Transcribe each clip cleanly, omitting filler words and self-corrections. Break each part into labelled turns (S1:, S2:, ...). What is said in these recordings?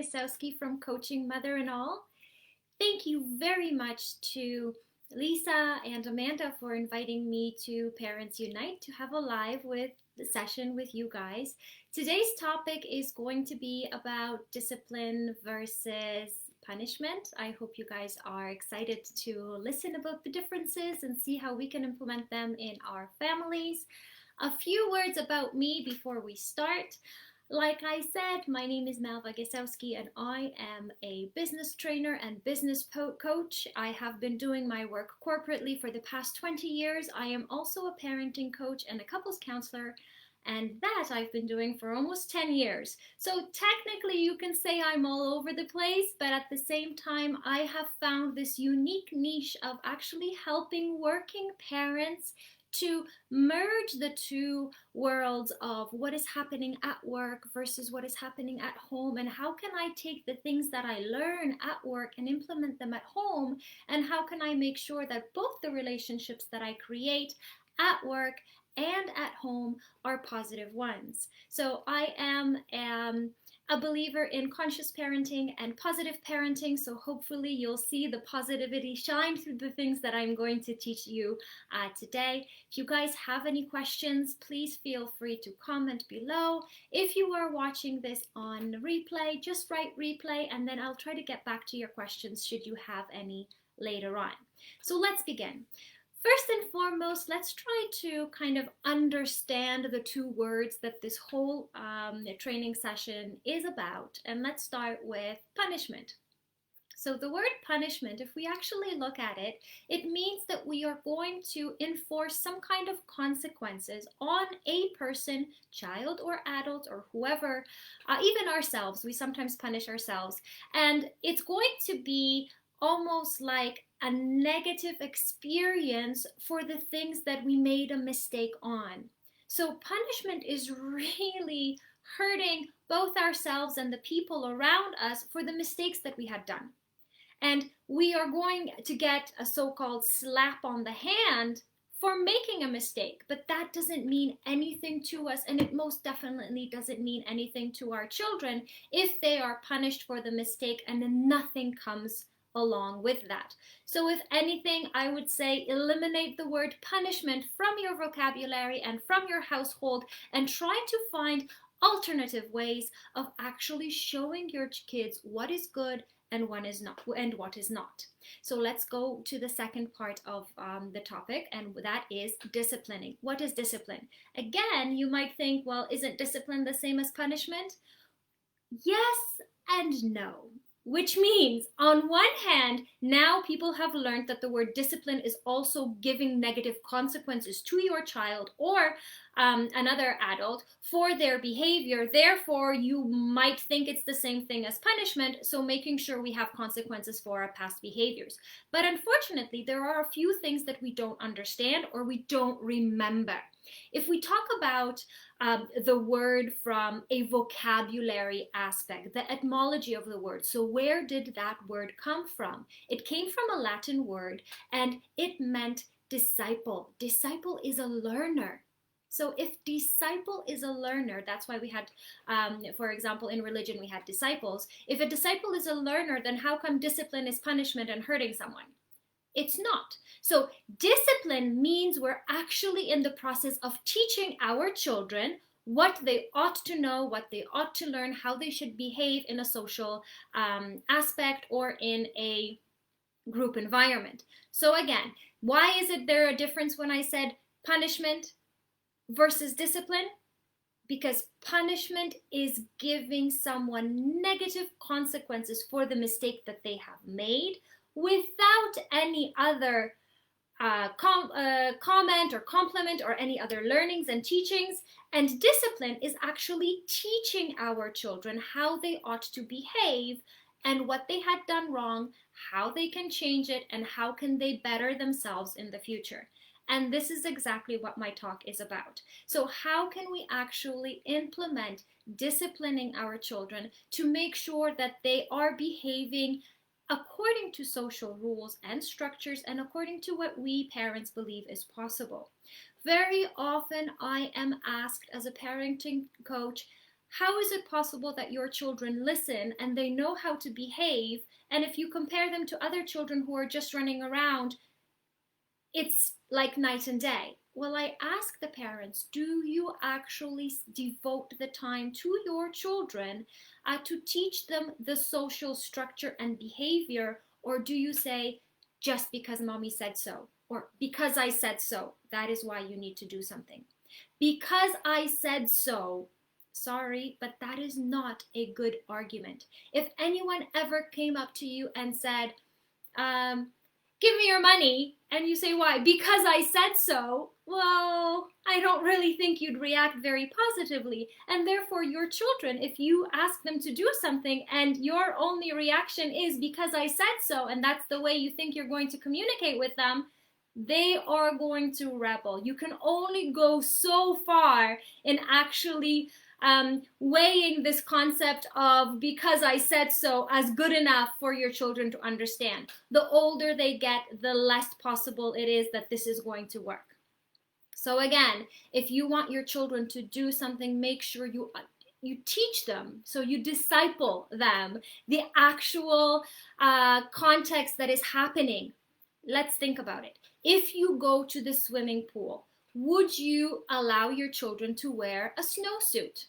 S1: Gosowski from Coaching Mother and All. Thank you very much to Lisa and Amanda for inviting me to Parents Unite to have a live with the session with you guys. Today's topic is going to be about discipline versus punishment. I hope you guys are excited to listen about the differences and see how we can implement them in our families. A few words about me before we start. Like I said, my name is Malva Gosowski and I am a business trainer and business coach. I have been doing my work corporately for the past 20 years. I am also a parenting coach and a couples counselor, and that I've been doing for almost 10 years. So technically you can say I'm all over the place, but at the same time I have found this unique niche of actually helping working parents to merge the two worlds of what is happening at work versus what is happening at home, and how can I take the things that I learn at work and implement them at home, and how can I make sure that both the relationships that I create at work and at home are positive ones. So I am a believer in conscious parenting and positive parenting, so hopefully you'll see the positivity shine through the things that I'm going to teach you today. If you guys have any questions, please feel free to comment below. If you are watching this on replay, just write replay and then I'll try to get back to your questions should you have any later on. So let's begin. First and foremost, let's try to kind of understand the two words that this whole training session is about. And let's start with punishment. So the word punishment, if we actually look at it, it means that we are going to enforce some kind of consequences on a person, child or adult or whoever, even ourselves. We sometimes punish ourselves. And it's going to be almost like a negative experience for the things that we made a mistake on. So punishment is really hurting both ourselves and the people around us for the mistakes that we had done. And we are going to get a so-called slap on the hand for making a mistake, but that doesn't mean anything to us, and it most definitely doesn't mean anything to our children if they are punished for the mistake and then nothing comes along with that. So if anything, I would say eliminate the word punishment from your vocabulary and from your household and try to find alternative ways of actually showing your kids what is good and what is not. So let's go to the second part of the topic, and that is disciplining. What is discipline? Again, you might think, well, isn't discipline the same as punishment? Yes and no. Which means, on one hand, now people have learned that the word discipline is also giving negative consequences to your child or another adult for their behavior. Therefore, you might think it's the same thing as punishment, so making sure we have consequences for our past behaviors. But unfortunately, there are a few things that we don't understand or we don't remember. If we talk about the word from a vocabulary aspect, the etymology of the word, so where did that word come from? It came from a Latin word and it meant disciple. Disciple is a learner. So if disciple is a learner, that's why we had, for example, in religion, we had disciples. If a disciple is a learner, then how come discipline is punishment and hurting someone? It's not. So discipline means we're actually in the process of teaching our children what they ought to know, what they ought to learn, how they should behave in a social aspect or in a group environment. So again, why is there a difference when I said punishment versus discipline? Because punishment is giving someone negative consequences for the mistake that they have made without any other comment or compliment or any other learnings and teachings. And discipline is actually teaching our children how they ought to behave and what they had done wrong, how they can change it, and how can they better themselves in the future. And this is exactly what my talk is about. So how can we actually implement disciplining our children to make sure that they are behaving according to social rules and structures and according to what we parents believe is possible? Very often I am asked as a parenting coach, How is it possible that your children listen and they know how to behave, and if you compare them to other children who are just running around, it's like night and day? Well, I ask the parents, do you actually devote the time to your children to teach them the social structure and behavior, or do you say, just because mommy said so, or because I said so, that is why you need to do something? Because I said so. Sorry, but that is not a good argument. If anyone ever came up to you and said, um, give me your money, and you say, why? Because I said so. Well, I don't really think you'd react very positively. And therefore, your children, if you ask them to do something and your only reaction is because I said so, and that's the way you think you're going to communicate with them, they are going to rebel. You can only go so far in actually weighing this concept of because I said so as good enough for your children to understand. The older they get, the less possible it is that this is going to work. So again, if you want your children to do something, make sure you teach them, so you disciple them, the actual context that is happening. Let's think about it. If you go to the swimming pool, would you allow your children to wear a snowsuit?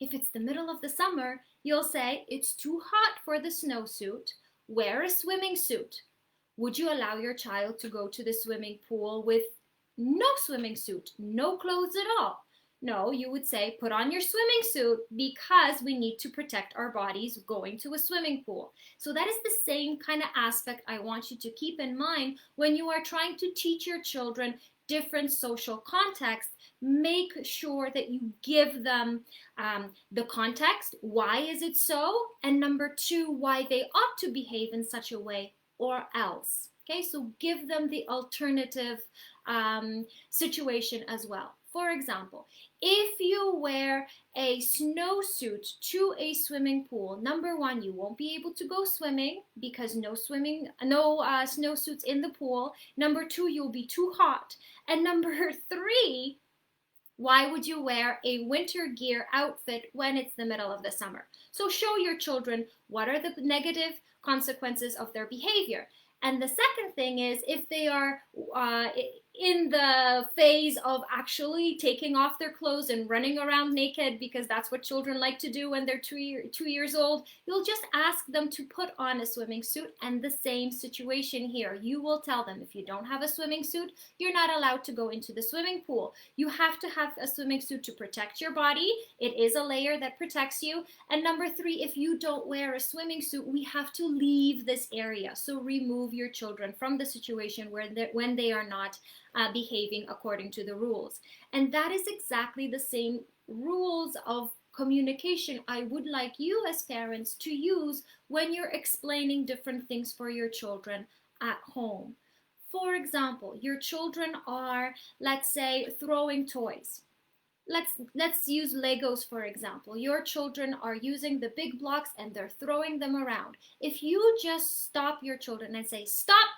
S1: If it's the middle of the summer, you'll say it's too hot for the snowsuit, wear a swimming suit. Would you allow your child to go to the swimming pool with no swimming suit, no clothes at all? No, you would say, put on your swimming suit because we need to protect our bodies going to a swimming pool. So that is the same kind of aspect I want you to keep in mind when you are trying to teach your children different social contexts. Make sure that you give them the context. Why is it so? And number two, why they ought to behave in such a way or else. Okay, so give them the alternative situation as well. For example, if you wear a snowsuit to a swimming pool, number one, you won't be able to go swimming because no snowsuits in the pool. Number two, you'll be too hot. And number three, why would you wear a winter gear outfit when it's the middle of the summer? So show your children what are the negative consequences of their behavior. And the second thing is, if they are in the phase of actually taking off their clothes and running around naked, because that's what children like to do when they're 2 years old, you'll just ask them to put on a swimming suit. And the same situation here. You will tell them, if you don't have a swimming suit, you're not allowed to go into the swimming pool. You have to have a swimming suit to protect your body. It is a layer that protects you. And number three, if you don't wear a swimming suit, we have to leave this area. So remove your children from the situation when they are not behaving according to the rules. And that is exactly the same rules of communication I would like you as parents to use when you're explaining different things for your children at home. For example, your children are, let's say, throwing toys. Let's use Legos, for example. Your children are using the big blocks and they're throwing them around. If you just stop your children and say, stop,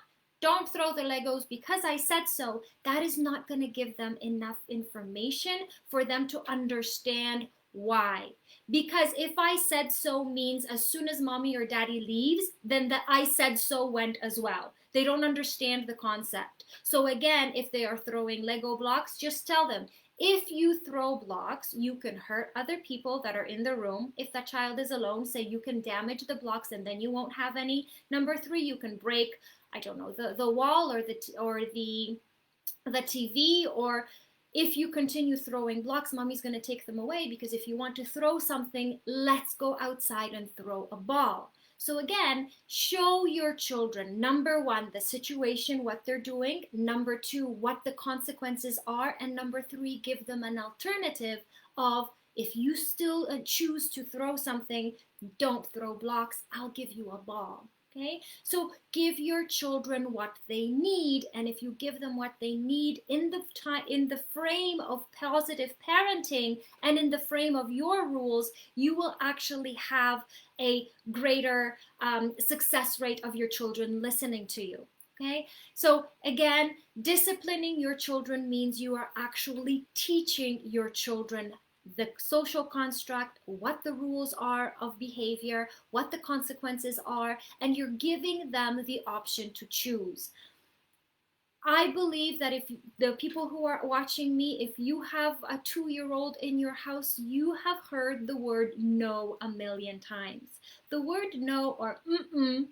S1: don't throw the Legos because I said so, that is not going to give them enough information for them to understand why. Because if I said so means as soon as mommy or daddy leaves, then the I said so went as well. They don't understand the concept. So again, if they are throwing Lego blocks, just tell them, if you throw blocks, you can hurt other people that are in the room. If that child is alone, say you can damage the blocks and then you won't have any. Number three, you can break, I don't know, the wall or the TV, or if you continue throwing blocks, mommy's going to take them away, because if you want to throw something, let's go outside and throw a ball. So again, show your children, number one, the situation, what they're doing. Number two, what the consequences are. And number three, give them an alternative of, if you still choose to throw something, don't throw blocks, I'll give you a ball. Okay, so give your children what they need, and if you give them what they need in the frame of positive parenting and in the frame of your rules, you will actually have a greater success rate of your children listening to you. Okay, so again, disciplining your children means you are actually teaching your children the social construct, what the rules are of behavior, what the consequences are, and you're giving them the option to choose. I believe that if the people who are watching me, if you have a 2-year-old in your house, you have heard the word no a million times. The word no or mm-mm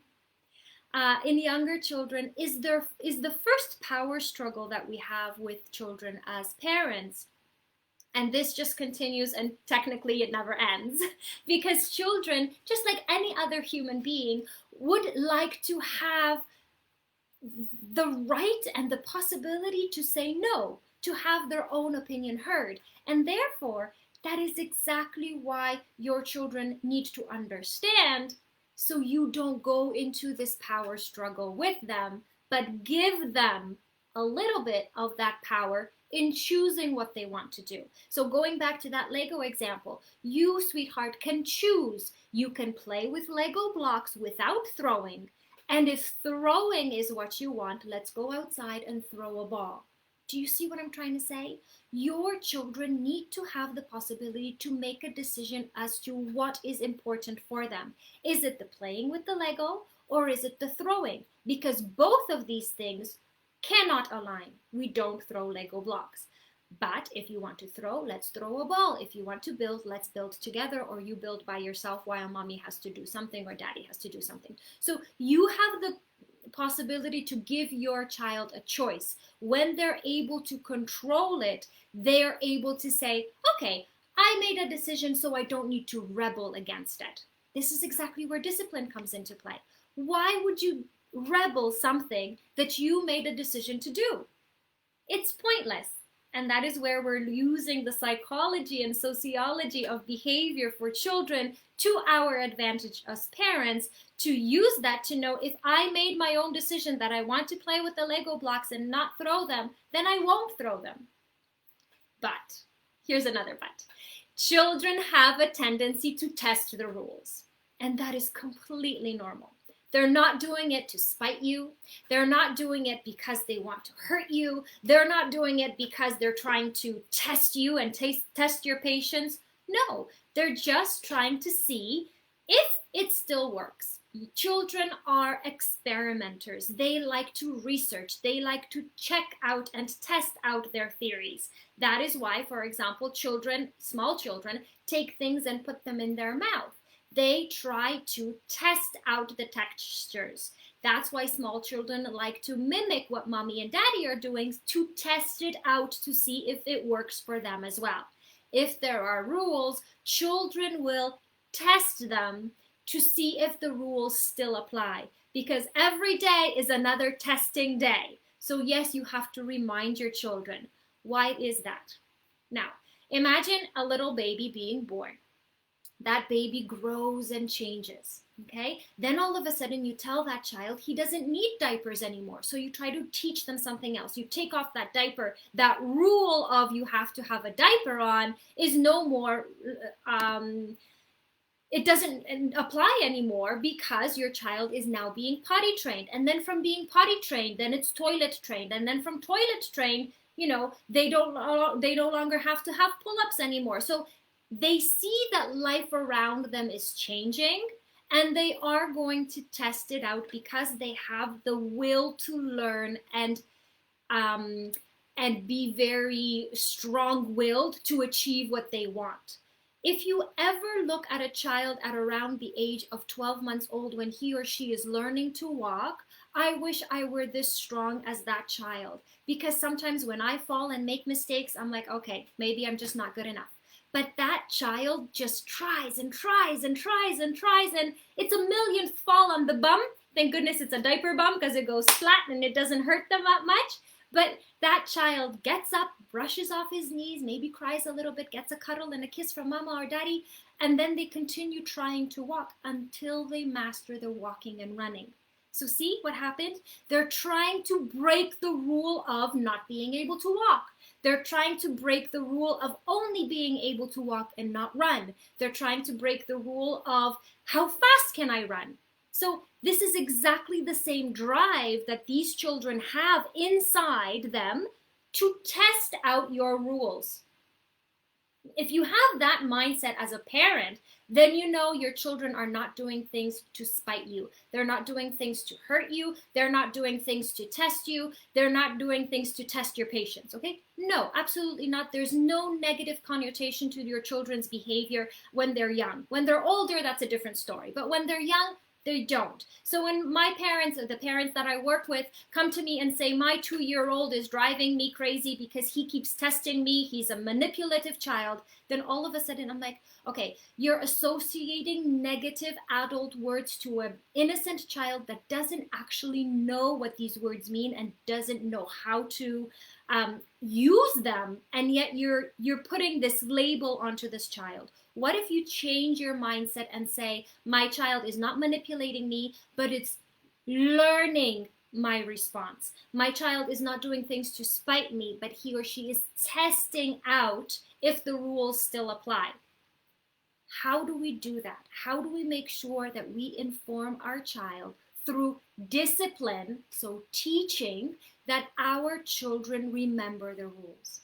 S1: in younger children is the first power struggle that we have with children as parents. And this just continues, and technically it never ends because children, just like any other human being, would like to have the right and the possibility to say no, to have their own opinion heard. And therefore, that is exactly why your children need to understand, so you don't go into this power struggle with them, but give them a little bit of that power in choosing what they want to do. So going back to that Lego example, you, sweetheart, can choose. You can play with Lego blocks without throwing. And if throwing is what you want, let's go outside and throw a ball. Do you see what I'm trying to say? Your children need to have the possibility to make a decision as to what is important for them. Is it the playing with the Lego or is it the throwing? Because both of these things cannot align. We don't throw Lego blocks. But if you want to throw, let's throw a ball. If you want to build, let's build together, or you build by yourself while mommy has to do something or daddy has to do something. So you have the possibility to give your child a choice. When they're able to control it, they're able to say, okay, I made a decision, so I don't need to rebel against it. This is exactly where discipline comes into play. Why would you rebel something that you made a decision to do? It's pointless. And that is where we're using the psychology and sociology of behavior for children to our advantage as parents, to use that to know, if I made my own decision that I want to play with the Lego blocks and not throw them, then I won't throw them. But, here's another but. Children have a tendency to test the rules, and that is completely normal. They're not doing it to spite you. They're not doing it because they want to hurt you. They're not doing it because they're trying to test you and test your patience. No, they're just trying to see if it still works. Children are experimenters. They like to research. They like to check out and test out their theories. That is why, for example, children, small children, take things and put them in their mouth. They try to test out the textures. That's why small children like to mimic what mommy and daddy are doing, to test it out to see if it works for them as well. If there are rules, children will test them to see if the rules still apply, because every day is another testing day. So yes, you have to remind your children. Why is that? Now, imagine a little baby being born. That baby grows and changes, okay? Then all of a sudden you tell that child he doesn't need diapers anymore. So you try to teach them something else. You take off that diaper. That rule of you have to have a diaper on is no more, it doesn't apply anymore, because your child is now being potty trained. And then from being potty trained, then it's toilet trained. And then from toilet trained, you know, they no longer have to have pull-ups anymore. So they see that life around them is changing, and they are going to test it out because they have the will to learn and be very strong-willed to achieve what they want. If you ever look at a child at around the age of 12 months old when he or she is learning to walk, I wish I were this strong as that child, because sometimes when I fall and make mistakes, I'm like, okay, maybe I'm just not good enough. But that child just tries and tries and tries and tries, and it's a millionth fall on the bum. Thank goodness it's a diaper bum, because it goes flat and it doesn't hurt them that much. But that child gets up, brushes off his knees, maybe cries a little bit, gets a cuddle and a kiss from mama or daddy, and then they continue trying to walk until they master the walking and running. So see what happened? They're trying to break the rule of not being able to walk. They're trying to break the rule of only being able to walk and not run. They're trying to break the rule of how fast can I run? So this is exactly the same drive that these children have inside them to test out your rules. If you have that mindset as a parent, then you know your children are not doing things to spite you. They're not doing things to hurt you. They're not doing things to test you. They're not doing things to test your patience, okay? No, absolutely not. There's no negative connotation to your children's behavior when they're young. When they're older, that's a different story. But when they're young, they don't. So when my parents, or the parents that I work with, come to me and say, my 2-year-old is driving me crazy because he keeps testing me, he's a manipulative child, then all of a sudden I'm like, okay, you're associating negative adult words to an innocent child that doesn't actually know what these words mean and doesn't know how to use them, and yet you're putting this label onto this child. What if you change your mindset and say, my child is not manipulating me, but it's learning my response. My child is not doing things to spite me, but he or she is testing out if the rules still apply. How do we do that? How do we make sure that we inform our child through discipline, so teaching, that our children remember the rules?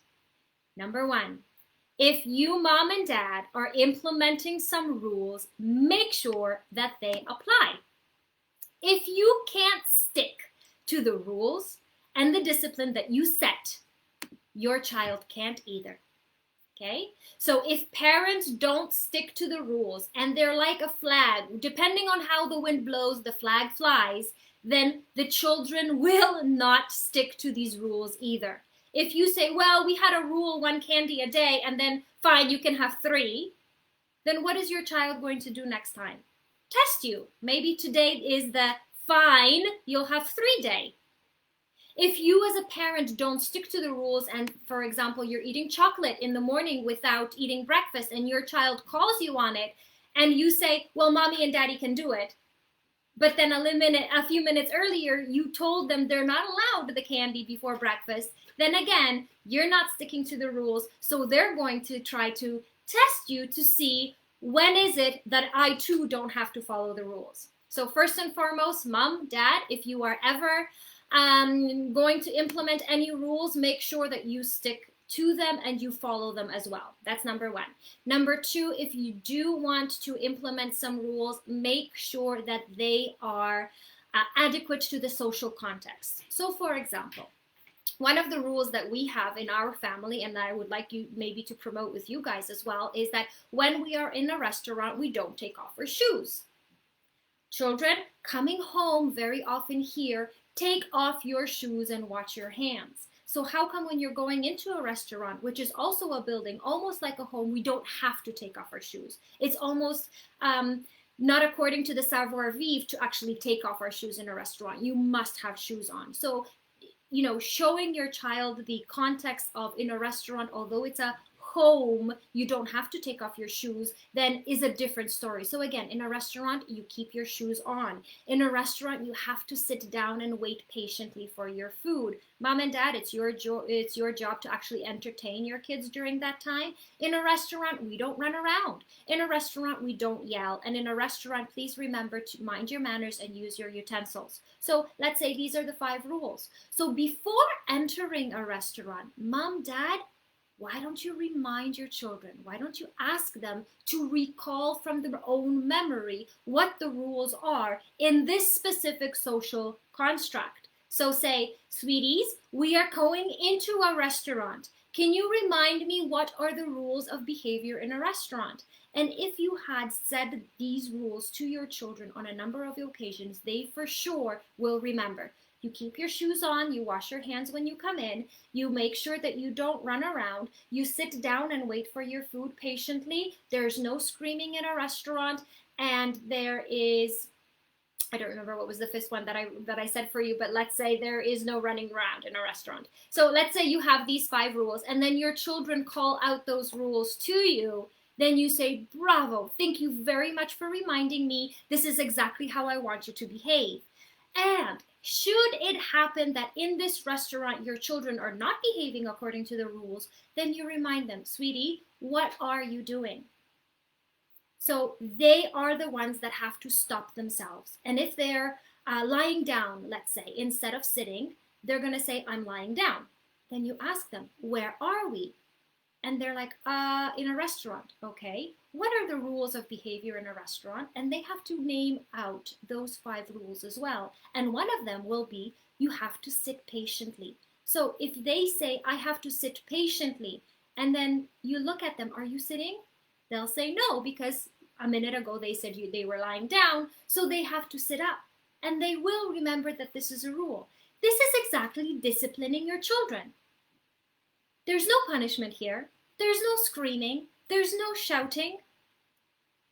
S1: Number one, if you, mom and dad, are implementing some rules, make sure that they apply. If you can't stick to the rules and the discipline that you set, your child can't either. Okay? So if parents don't stick to the rules and they're like a flag, depending on how the wind blows, the flag flies, then the children will not stick to these rules either. If you say, well, we had a rule, 1 candy a day, and then fine, you can have 3, then what is your child going to do next time? Test you. Maybe today is the fine, you'll have 3 day. If you as a parent don't stick to the rules and, for example, you're eating chocolate in the morning without eating breakfast and your child calls you on it and you say, well, mommy and daddy can do it, but then a few minutes earlier you told them they're not allowed the candy before breakfast, then again, you're not sticking to the rules, so they're going to try to test you to see when is it that I too don't have to follow the rules. So first and foremost, mom, dad, if you are ever going to implement any rules, make sure that you stick to them and you follow them as well. That's number one. Number two, if you do want to implement some rules, make sure that they are adequate to the social context. So for example, one of the rules that we have in our family, and I would like you maybe to promote with you guys as well, is that when we are in a restaurant, we don't take off our shoes. Children coming home very often here, take off your shoes and wash your hands. So how come when you're going into a restaurant, which is also a building, almost like a home, we don't have to take off our shoes? It's almost not according to the savoir-vivre to actually take off our shoes in a restaurant. You must have shoes on. So, you know, showing your child the context of in a restaurant, although it's a home, you don't have to take off your shoes, then is a different story. So again, in a restaurant, you keep your shoes on. In a restaurant, you have to sit down and wait patiently for your food. Mom and dad, it's your job to actually entertain your kids during that time. In a restaurant, we don't run around. In a restaurant, we don't yell. And in a restaurant, please remember to mind your manners and use your utensils. So let's say these are the 5 rules. So before entering a restaurant, mom, dad, why don't you remind your children? Why don't you ask them to recall from their own memory what the rules are in this specific social construct? So say, sweeties, we are going into a restaurant. Can you remind me what are the rules of behavior in a restaurant? And if you had said these rules to your children on a number of occasions, they for sure will remember. You keep your shoes on, you wash your hands when you come in, you make sure that you don't run around, you sit down and wait for your food patiently, there's no screaming in a restaurant, and there is, I don't remember what was the 5th one that I said for you, but let's say there is no running around in a restaurant. So let's say you have these 5 rules, and then your children call out those rules to you. Then you say, bravo, thank you very much for reminding me. This is exactly how I want you to behave. And should it happen that in this restaurant your children are not behaving according to the rules, then you remind them, sweetie, what are you doing? So they are the ones that have to stop themselves. And if they're lying down, let's say, instead of sitting, they're going to say, I'm lying down. Then you ask them, where are we? And they're like, in a restaurant, okay. What are the rules of behavior in a restaurant? And they have to name out those 5 rules as well. And one of them will be, you have to sit patiently. So if they say, I have to sit patiently, and then you look at them, are you sitting? They'll say no, because a minute ago they said they were lying down, so they have to sit up. And they will remember that this is a rule. This is exactly disciplining your children. There's no punishment here. There's no screaming. There's no shouting.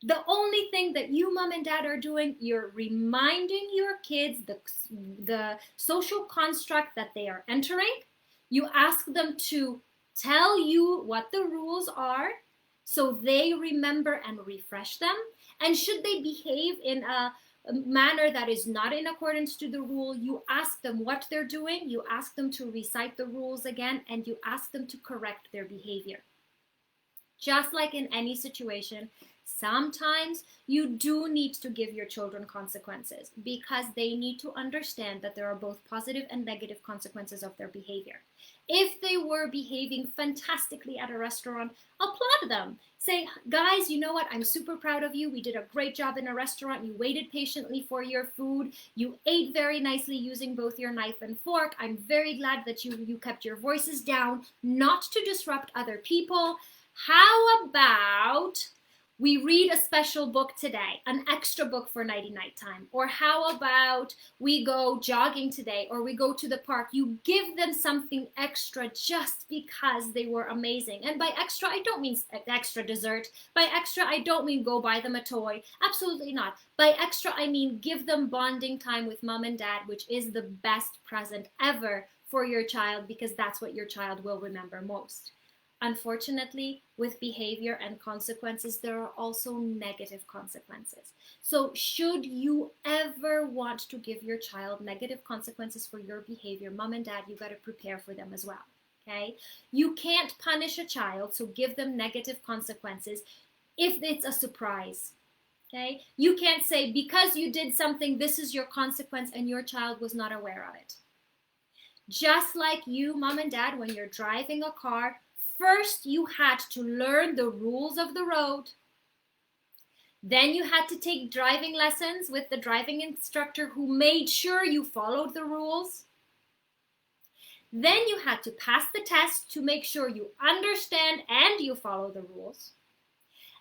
S1: The only thing that you, mom and dad, are doing, you're reminding your kids the social construct that they are entering. You ask them to tell you what the rules are so they remember and refresh them. And should they behave in a manner that is not in accordance to the rule, you ask them what they're doing, you ask them to recite the rules again, and you ask them to correct their behavior. Just like in any situation, sometimes you do need to give your children consequences because they need to understand that there are both positive and negative consequences of their behavior. If they were behaving fantastically at a restaurant, applaud them. Say, guys, you know what? I'm super proud of you. We did a great job in a restaurant. You waited patiently for your food. You ate very nicely using both your knife and fork. I'm very glad that you kept your voices down, not to disrupt other people. How about we read a special book today, an extra book for nighty-night time? Or how about we go jogging today, or we go to the park? You give them something extra just because they were amazing. And by extra, I don't mean extra dessert. By extra, I don't mean go buy them a toy. Absolutely not. By extra, I mean give them bonding time with mom and dad, which is the best present ever for your child, because that's what your child will remember most. Unfortunately, with behavior and consequences, there are also negative consequences. So should you ever want to give your child negative consequences for your behavior, mom and dad, you got to prepare for them as well. Okay? You can't punish a child, so give them negative consequences if it's a surprise. Okay? You can't say, because you did something, this is your consequence, and your child was not aware of it. Just like you, mom and dad, when you're driving a car, first, you had to learn the rules of the road. Then you had to take driving lessons with the driving instructor who made sure you followed the rules. Then you had to pass the test to make sure you understand and you follow the rules.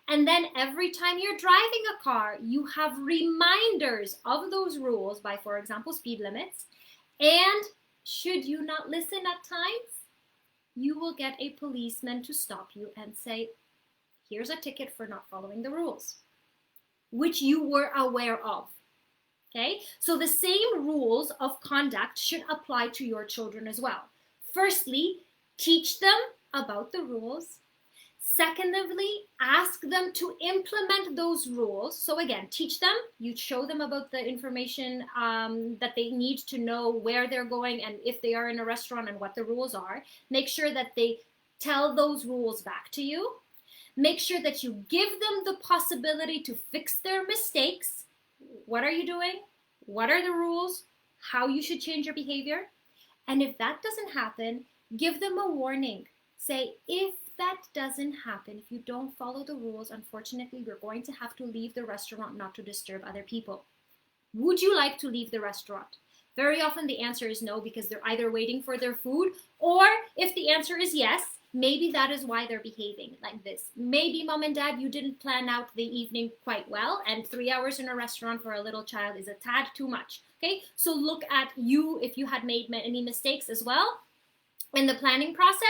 S1: And then every time you're driving a car, you have reminders of those rules by, for example, speed limits. And should you not listen at times, you will get a policeman to stop you and say, here's a ticket for not following the rules, which you were aware of. Okay? So the same rules of conduct should apply to your children as well. Firstly, teach them about the rules. Secondly, ask them to implement those rules. So again, teach them, you show them about the information that they need to know where they're going and if they are in a restaurant and what the rules are. Make sure that they tell those rules back to you. Make sure that you give them the possibility to fix their mistakes. What are you doing? What are the rules? How you should change your behavior? And if that doesn't happen, give them a warning. Say, if that doesn't happen, if you don't follow the rules, unfortunately, we're going to have to leave the restaurant not to disturb other people. Would you like to leave the restaurant? Very often the answer is no, because they're either waiting for their food, or if the answer is yes, maybe that is why they're behaving like this. Maybe mom and dad, you didn't plan out the evening quite well, and 3 hours in a restaurant for a little child is a tad too much. Okay, so look at you if you had made any mistakes as well in the planning process.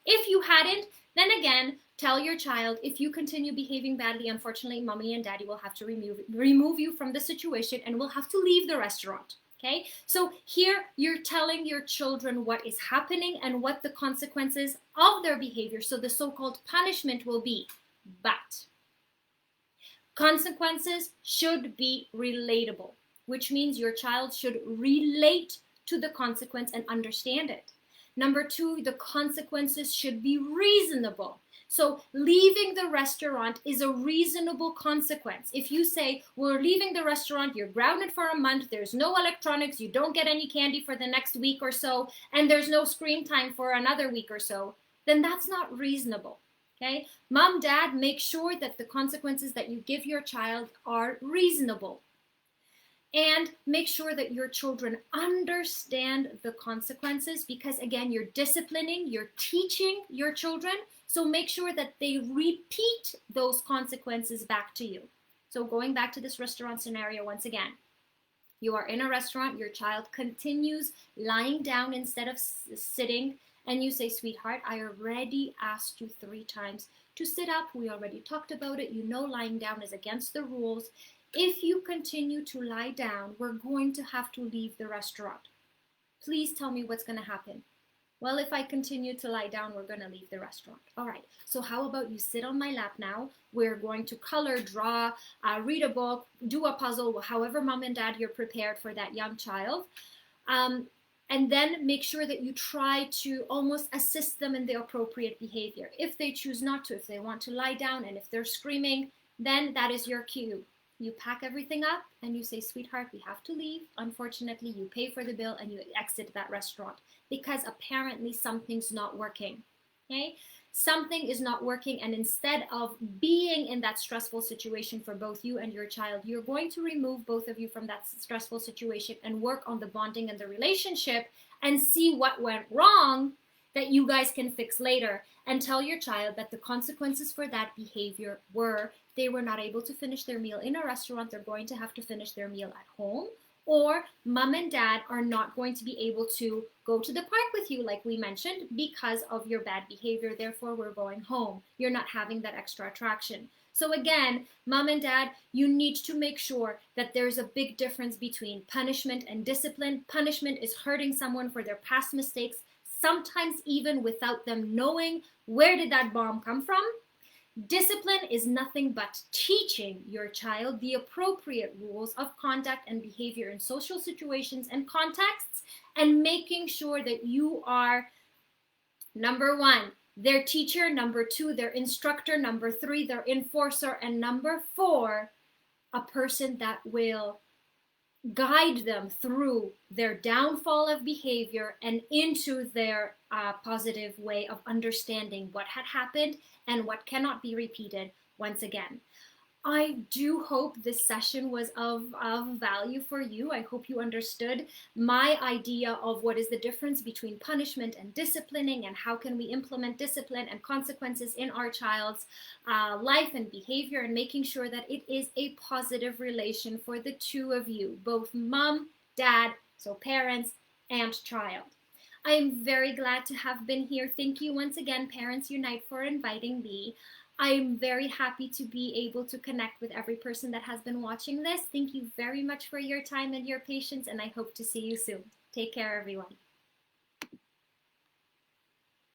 S1: If you hadn't, then again, tell your child, if you continue behaving badly, unfortunately, mommy and daddy will have to remove you from the situation and will have to leave the restaurant. Okay, so here you're telling your children what is happening and what the consequences of their behavior, so the so-called punishment, will be. But consequences should be relatable, which means your child should relate to the consequence and understand it. Number 2, the consequences should be reasonable. So leaving the restaurant is a reasonable consequence. If you say, we're leaving the restaurant, you're grounded for a month, there's no electronics, you don't get any candy for the next week or so, and there's no screen time for another week or so, then that's not reasonable. Okay? Mom, dad, make sure that the consequences that you give your child are reasonable. And make sure that your children understand the consequences, because again, you're disciplining, you're teaching your children. So make sure that they repeat those consequences back to you. So going back to this restaurant scenario once again, you are in a restaurant, your child continues lying down instead of sitting, and you say, sweetheart, I already asked you 3 times to sit up. We already talked about it. You know lying down is against the rules. If you continue to lie down, we're going to have to leave the restaurant. Please tell me what's going to happen. Well, if I continue to lie down, we're going to leave the restaurant. All right, so how about you sit on my lap now? We're going to color, draw, read a book, do a puzzle, however mom and dad you're prepared for that young child. And then make sure that you try to almost assist them in the appropriate behavior. If they choose not to, if they want to lie down, and if they're screaming, then that is your cue. You pack everything up and you say, sweetheart, we have to leave. Unfortunately, you pay for the bill and you exit that restaurant because apparently something's not working. Okay? Something is not working, and instead of being in that stressful situation for both you and your child, you're going to remove both of you from that stressful situation and work on the bonding and the relationship and see what went wrong that you guys can fix later, and tell your child that the consequences for that behavior were they were not able to finish their meal in a restaurant, they're going to have to finish their meal at home, or mom and dad are not going to be able to go to the park with you, like we mentioned, because of your bad behavior. Therefore, we're going home. You're not having that extra attraction. So again, mom and dad, you need to make sure that there's a big difference between punishment and discipline. Punishment is hurting someone for their past mistakes, sometimes even without them knowing where did that bomb come from. Discipline is nothing but teaching your child the appropriate rules of conduct and behavior in social situations and contexts, and making sure that you are, number 1, their teacher, number 2, their instructor, number 3, their enforcer, and number 4, a person that will guide them through their downfall of behavior and into their positive way of understanding what had happened and what cannot be repeated once again. I do hope this session was of value for you. I hope you understood my idea of what is the difference between punishment and disciplining, and how can we implement discipline and consequences in our child's life and behavior, and making sure that it is a positive relation for the two of you, both mom, dad, so parents and child. I am very glad to have been here. Thank you once again, Parents Unite, for inviting me. I'm very happy to be able to connect with every person that has been watching this. Thank you very much for your time and your patience, and I hope to see you soon. Take care, everyone.